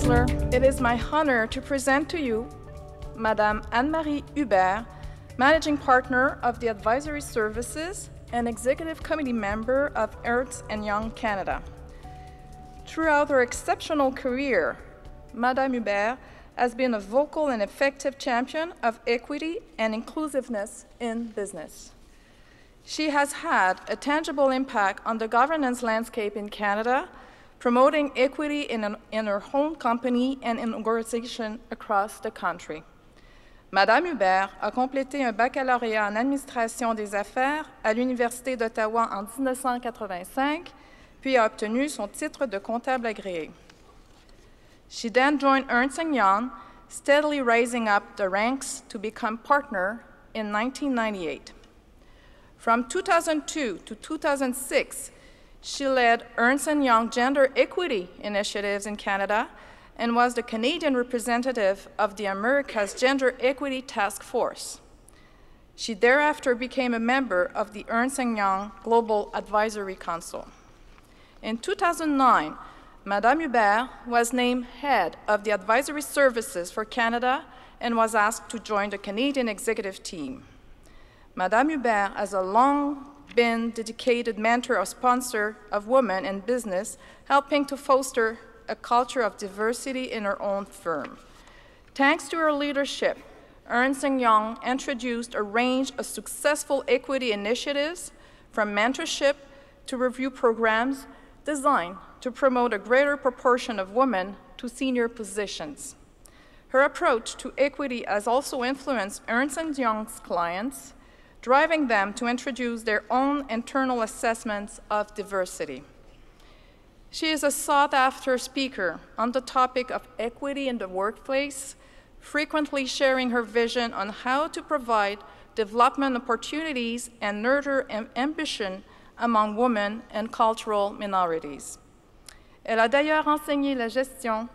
Chancellor, it is my honor to present to you Madame Anne-Marie Hubert, Managing Partner of the Advisory Services and Executive Committee member of Ernst Young Canada. Throughout her exceptional career, Madame Hubert has been a vocal and effective champion of equity and inclusiveness in business. She has had a tangible impact on the governance landscape in Canada, promoting equity in her own company and in organizations across the country. Madame Hubert a complété un baccalauréat en administration des affaires à l'Université d'Ottawa en 1985, puis a obtenu son titre de comptable agréé. She then joined Ernst Young, steadily rising up the ranks to become partner in 1998. From 2002 to 2006, she led Ernst Young Gender Equity Initiatives in Canada and was the Canadian representative of the America's Gender Equity Task Force. She thereafter became a member of the Ernst Young Global Advisory Council. In 2009, Madame Hubert was named head of the Advisory Services for Canada and was asked to join the Canadian executive team. Madame Hubert has long been dedicated mentor or sponsor of women in business, helping to foster a culture of diversity in her own firm. Thanks to her leadership, Ernst Young introduced a range of successful equity initiatives, from mentorship to review programs designed to promote a greater proportion of women to senior positions. Her approach to equity has also influenced Ernst Young's clients, driving them to introduce their own internal assessments of diversity. She is a sought-after speaker on the topic of equity in the workplace, frequently sharing her vision on how to provide development opportunities and nurture ambition among women and cultural minorities. Elle a d'ailleurs enseigné la gestion,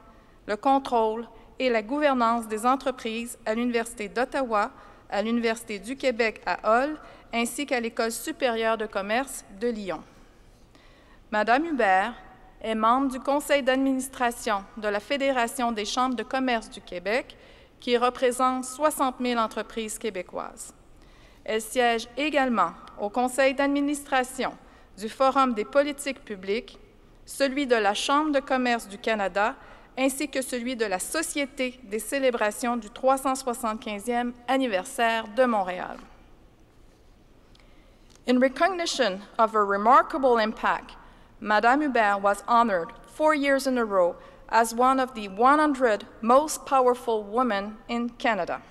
le contrôle et la gouvernance des entreprises à l'Université d'Ottawa, à l'Université du Québec à Hull, ainsi qu'à l'École supérieure de commerce de Lyon. Madame Hubert est membre du conseil d'administration de la Fédération des chambres de commerce du Québec, qui représente 60 000 entreprises québécoises. Elle siège également au conseil d'administration du Forum des politiques publiques, celui de la Chambre de commerce du Canada, ainsi que celui de la Société des célébrations du 375e anniversaire de Montréal. In recognition of her remarkable impact, Madame Hubert was honored 4 years in a row as one of the 100 most powerful women in Canada.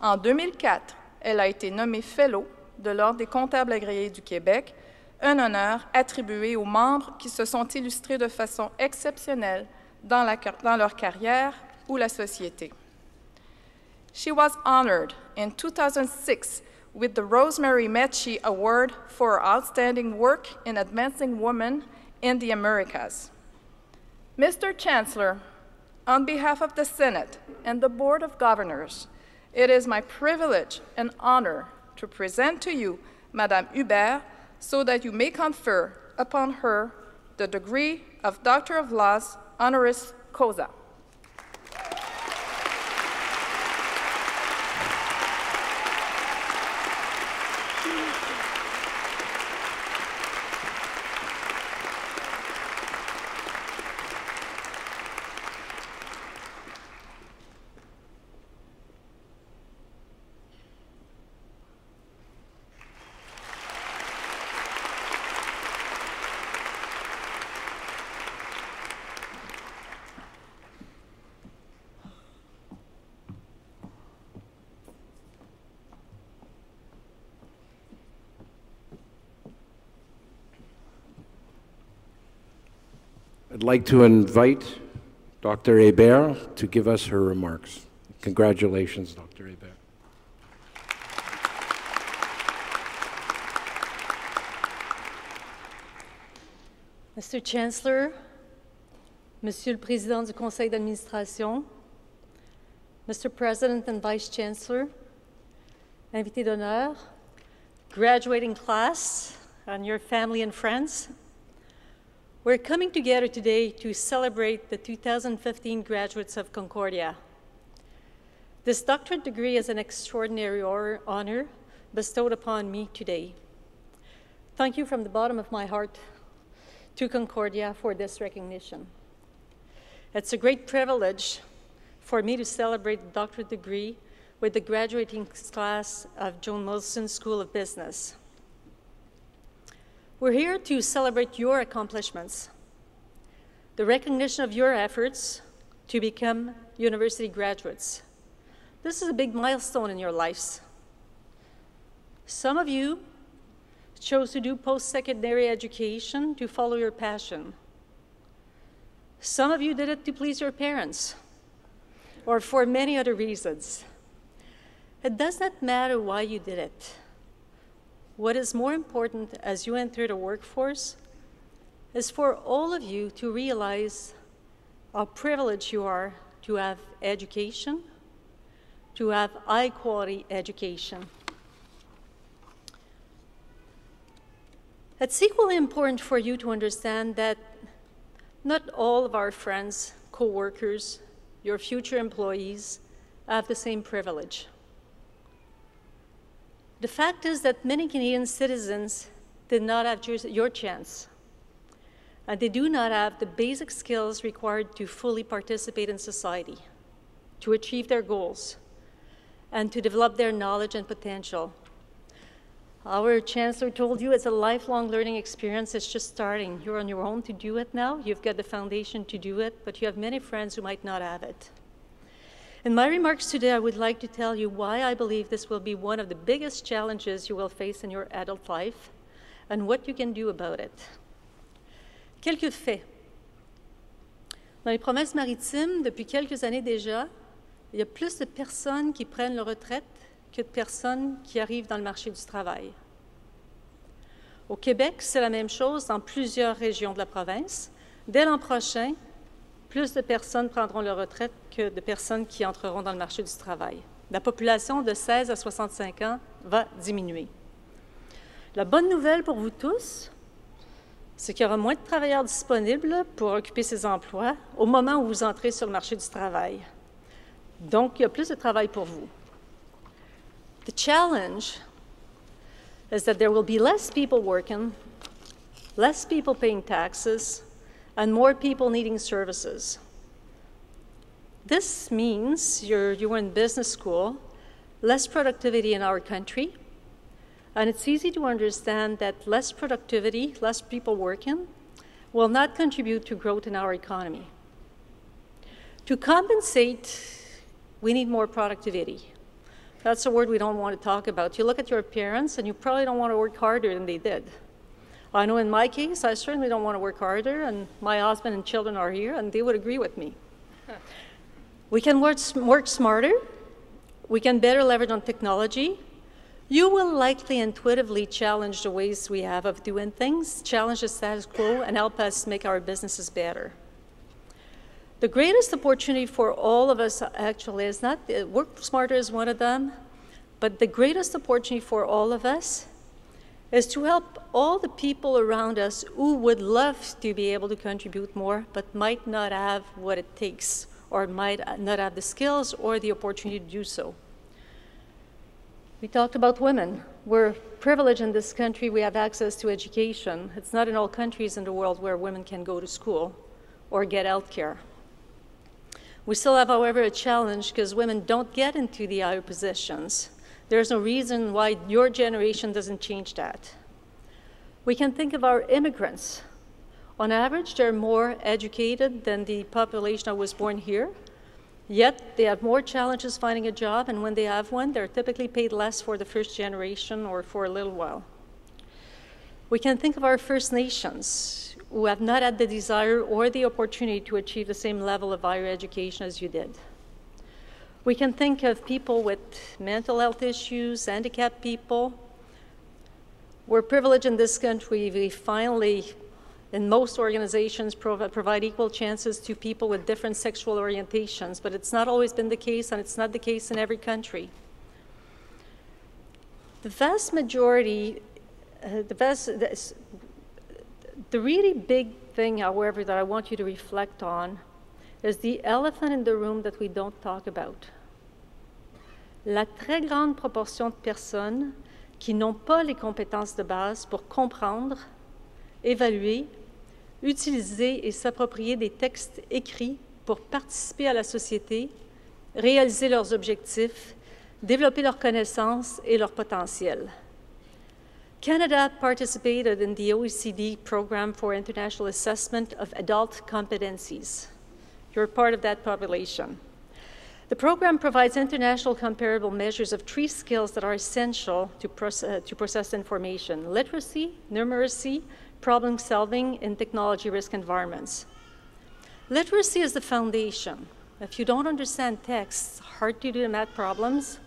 En 2004, elle a été nommée Fellow de l'Ordre des comptables agréés du Québec, un honneur attribué aux membres qui se sont illustrés de façon exceptionnelle dans leur carrière ou la société. She was honored in 2006 with the Rosemary Metchie Award for her outstanding work in advancing women in the Americas. Mr. Chancellor, on behalf of the Senate and the Board of Governors, it is my privilege and honor to present to you Madame Hubert so that you may confer upon her the degree of Doctor of Laws honoris causa. I'd like to invite Dr. Hubert to give us her remarks. Congratulations, Dr. Hubert. Mr. Chancellor, Monsieur le Président du Conseil d'administration, Mr. President and Vice Chancellor, invité d'honneur, graduating class, and your family and friends, We're coming together today to celebrate the 2015 graduates of Concordia. This doctorate degree is an extraordinary honor bestowed upon me today. Thank you from the bottom of my heart to Concordia for this recognition. It's a great privilege for me to celebrate the doctorate degree with the graduating class of Joan Molson School of Business. We're here to celebrate your accomplishments, the recognition of your efforts to become university graduates. This is a big milestone in your lives. Some of you chose to do post-secondary education to follow your passion. Some of you did it to please your parents, or for many other reasons. It does not matter why you did it. What is more important as you enter the workforce is for all of you to realize how privileged you are to have education, to have high-quality education. It's equally important for you to understand that not all of our friends, co-workers, your future employees have the same privilege. The fact is that many Canadian citizens did not have your chance, and they do not have the basic skills required to fully participate in society, to achieve their goals, and to develop their knowledge and potential. Our Chancellor told you it's a lifelong learning experience. It's just starting. You're on your own to do it now. You've got the foundation to do it, but you have many friends who might not have it. In my remarks today, I would like to tell you why I believe this will be one of the biggest challenges you will face in your adult life and what you can do about it. Quelques faits. Dans les provinces maritimes, depuis quelques années déjà, il y a plus de personnes qui prennent leur retraite que de personnes qui arrivent dans le marché du travail. Au Québec, c'est la même chose dans plusieurs régions de la province. Dès l'an prochain, plus de personnes prendront leur retraite que de personnes qui entreront dans le marché du travail. La population de 16 à 65 ans va diminuer. La bonne nouvelle pour vous tous, c'est qu'il y aura moins de travailleurs disponibles pour occuper ces emplois au moment où vous entrez sur le marché du travail. Donc, il y a plus de travail pour vous. The challenge is that there will be less people working, less people paying taxes, and more people needing services. This means you were in business school, less productivity in our country, and it's easy to understand that less productivity, less people working, will not contribute to growth in our economy. To compensate, we need more productivity. That's a word we don't want to talk about. You look at your parents, and you probably don't want to work harder than they did. I know in my case, I certainly don't want to work harder, and my husband and children are here, and they would agree with me. We can work smarter. We can better leverage on technology. You will likely intuitively challenge the ways we have of doing things, challenge the status quo, and help us make our businesses better. The greatest opportunity for all of us actually is not, work smarter is one of them, but the greatest opportunity for all of us is to help all the people around us who would love to be able to contribute more, but might not have what it takes, or might not have the skills or the opportunity to do so. We talked about women. We're privileged in this country. We have access to education. It's not in all countries in the world where women can go to school or get health care. We still have, however, a challenge because women don't get into the higher positions. There's no reason why your generation doesn't change that. We can think of our immigrants. On average, they're more educated than the population that was born here, yet they have more challenges finding a job, and when they have one, they're typically paid less for the first generation or for a little while. We can think of our First Nations, who have not had the desire or the opportunity to achieve the same level of higher education as you did. We can think of people with mental health issues, handicapped people. We're privileged in this country. We finally, in most organizations, provide equal chances to people with different sexual orientations, but it's not always been the case, and it's not the case in every country. The vast majority, the really big thing, however, that I want you to reflect on is the elephant in the room that we don't talk about. La très grande proportion de personnes qui n'ont pas les compétences de base pour comprendre, évaluer, utiliser et s'approprier des textes écrits pour participer à la société, réaliser leurs objectifs, développer leurs connaissances et leur potentiel. Canada participated in the OECD Program for International Assessment of Adult Competencies. You're part of that population. The program provides international comparable measures of 3 skills that are essential to process information: literacy, numeracy, problem solving in technology risk environments. Literacy is the foundation. If you don't understand text, hard to do the math problems,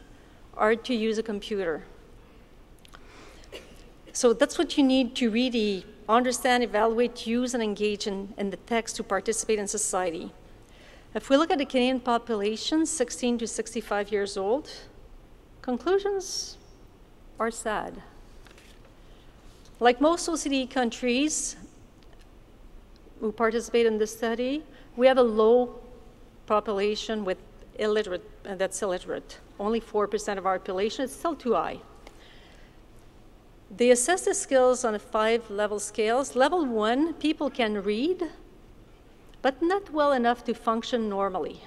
hard to use a computer. So that's what you need to really understand, evaluate, use, and engage in the text to participate in society. If we look at the Canadian population, 16 to 65 years old, conclusions are sad. Like most OECD countries who participate in this study, we have a low population with that's illiterate. Only 4% of our population. It's still too high. They assess the skills on a 5-level scale. Level 1, people can read, but not well enough to function normally.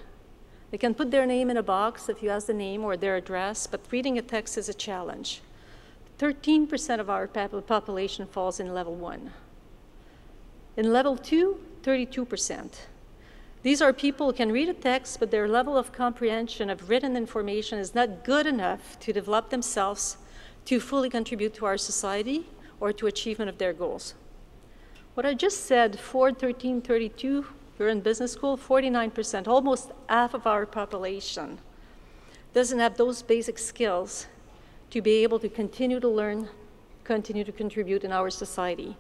They can put their name in a box if you ask the name or their address, but reading a text is a challenge. 13% of our population falls in level 1. In level 2, 32%. These are people who can read a text, but their level of comprehension of written information is not good enough to develop themselves to fully contribute to our society or to achievement of their goals. What I just said, 4, 13, 32, you're in business school, 49%, almost half of our population doesn't have those basic skills to be able to continue to learn, continue to contribute in our society.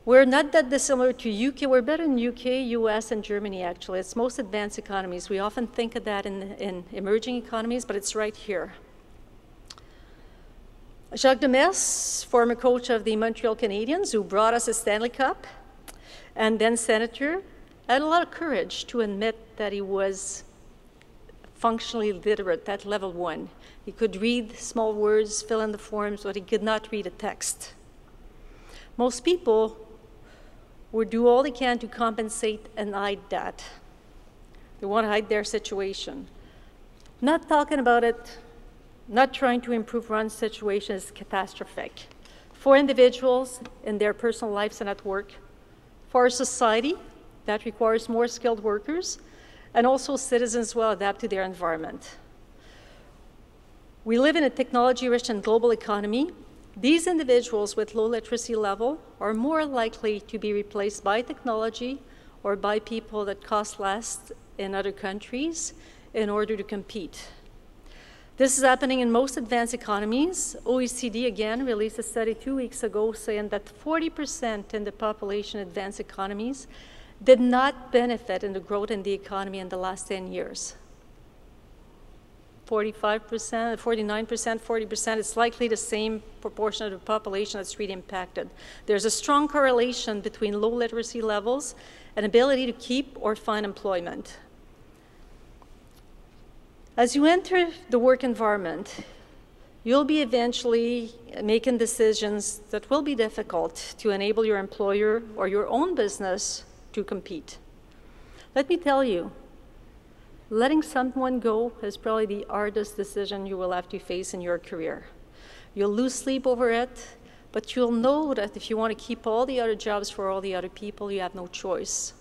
We're not that dissimilar to UK. We're better in UK, US, and Germany, actually. It's most advanced economies. We often think of that in emerging economies, but it's right here. Jacques Demers, former coach of the Montreal Canadiens, who brought us a Stanley Cup, and then senator, had a lot of courage to admit that he was functionally literate at level 1. He could read small words, fill in the forms, but he could not read a text. Most people would do all they can to compensate and hide that. They want to hide their situation. Not talking about it, not trying to improve one's situation is catastrophic. For individuals in their personal lives and at work, for our society, that requires more skilled workers, and also citizens will adapt to their environment. We live in a technology-rich and global economy. These individuals with low literacy level are more likely to be replaced by technology or by people that cost less in other countries in order to compete. This is happening in most advanced economies. OECD, again, released a study 2 weeks ago saying that 40% in the population in advanced economies did not benefit in the growth in the economy in the last 10 years. 45%, 49%, 40%, it's likely the same proportion of the population that's really impacted. There's a strong correlation between low literacy levels and ability to keep or find employment. As you enter the work environment, you'll be eventually making decisions that will be difficult to enable your employer or your own business to compete. Let me tell you, letting someone go is probably the hardest decision you will have to face in your career. You'll lose sleep over it, but you'll know that if you want to keep all the other jobs for all the other people, you have no choice.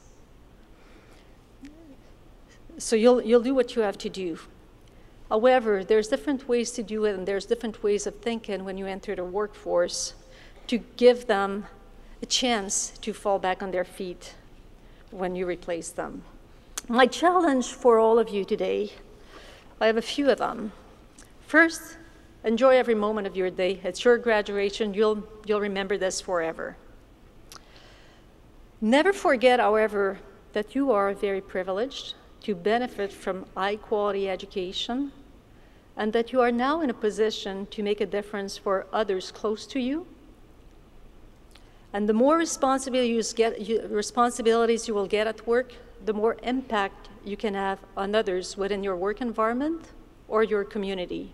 So you'll do what you have to do. However, there's different ways to do it, and there's different ways of thinking when you enter the workforce to give them a chance to fall back on their feet when you replace them. My challenge for all of you today, I have a few of them. First, enjoy every moment of your day. It's your graduation. You'll remember this forever. Never forget, however, that you are very privileged to benefit from high-quality education and that you are now in a position to make a difference for others close to you And the more responsibilities you will get at work, the more impact you can have on others within your work environment or your community.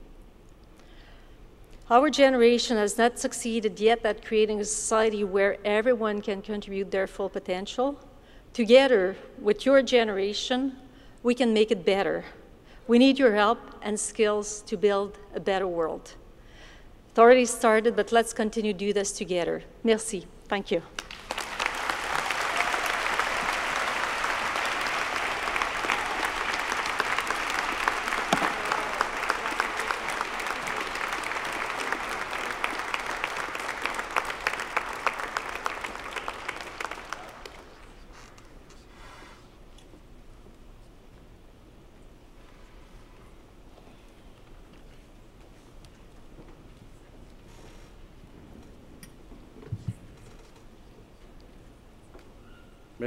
Our generation has not succeeded yet at creating a society where everyone can contribute their full potential. Together with your generation, we can make it better. We need your help and skills to build a better world. It already started, but let's continue to do this together. Merci. Thank you.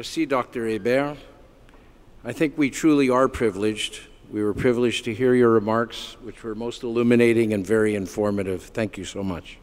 Merci, Dr. Hubert. I think we truly are privileged. We were privileged to hear your remarks, which were most illuminating and very informative. Thank you so much.